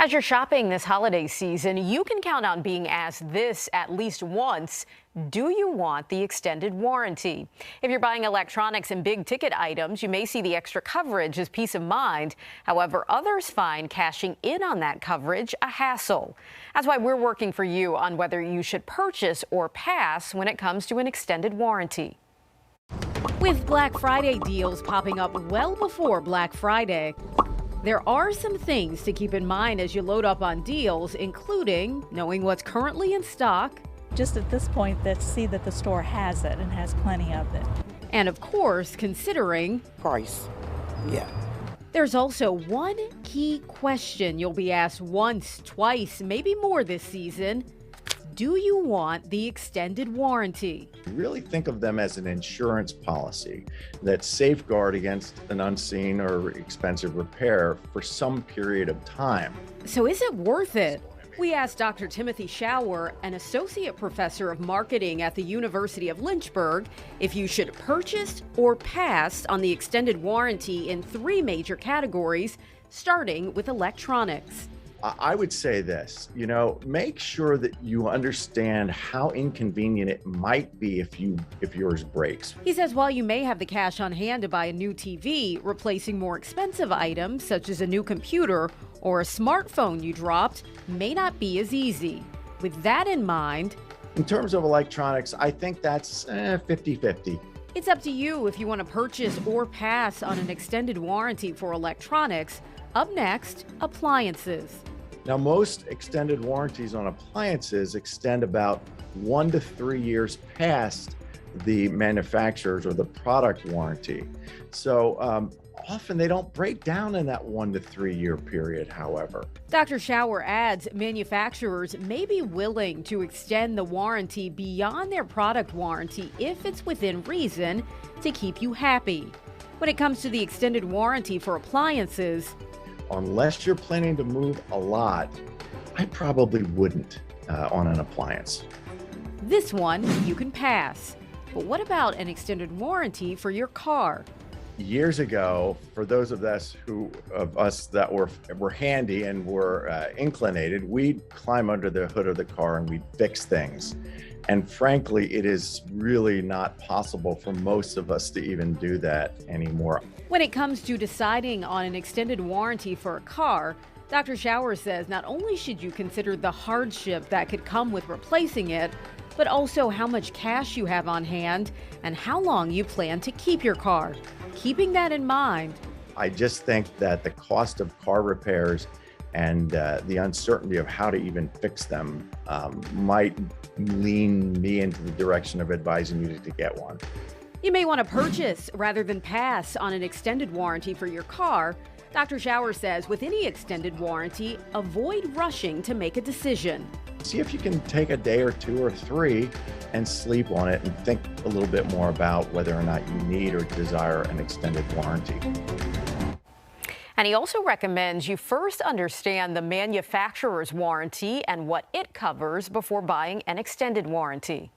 As you're shopping this holiday season, you can count on being asked this at least once. Do you want the extended warranty? If you're buying electronics and big ticket items, you may see the extra coverage as peace of mind. However, others find cashing in on that coverage a hassle. That's why we're working for you on whether you should purchase or pass when it comes to an extended warranty. With Black Friday deals popping up well before Black Friday, there are some things to keep in mind as you load up on deals, including knowing what's currently in stock. Just at this point, see that the store has it and has plenty of it. And of course, considering price. Yeah. There's also one key question you'll be asked once, twice, maybe more this season. Do you want the extended warranty? Really think of them as an insurance policy that safeguard against an unseen or expensive repair for some period of time. So is it worth it? We asked Dr. Timothy Schauer, an associate professor of marketing at the University of Lynchburg, if you should purchase or pass on the extended warranty in three major categories, starting with electronics. I would say this, make sure that you understand how inconvenient it might be if yours breaks. He says while you may have the cash on hand to buy a new TV, replacing more expensive items such as a new computer or a smartphone you dropped may not be as easy. With that in mind, in terms of electronics, I think that's 50-50. It's up to you if you want to purchase or pass on an extended warranty for electronics. Up next, appliances. Now, most extended warranties on appliances extend about 1 to 3 years past the manufacturer's or the product warranty. So often they don't break down in that 1 to 3 year period, however. Dr. Schauer adds manufacturers may be willing to extend the warranty beyond their product warranty if it's within reason to keep you happy. When it comes to the extended warranty for appliances, unless you're planning to move a lot, I probably wouldn't on an appliance. This one you can pass. But what about an extended warranty for your car? Years ago, for those of us that were handy and were inclinated, we'd climb under the hood of the car and we'd fix things. And frankly, it is really not possible for most of us to even do that anymore. When it comes to deciding on an extended warranty for a car, Dr. Schauer says not only should you consider the hardship that could come with replacing it, but also how much cash you have on hand and how long you plan to keep your car. Keeping that in mind, I just think that the cost of car repairs and the uncertainty of how to even fix them might lean me into the direction of advising you to get one. You may want to purchase rather than pass on an extended warranty for your car. Dr. Schauer says with any extended warranty, avoid rushing to make a decision. See if you can take a day or two or three and sleep on it and think a little bit more about whether or not you need or desire an extended warranty. And he also recommends you first understand the manufacturer's warranty and what it covers before buying an extended warranty.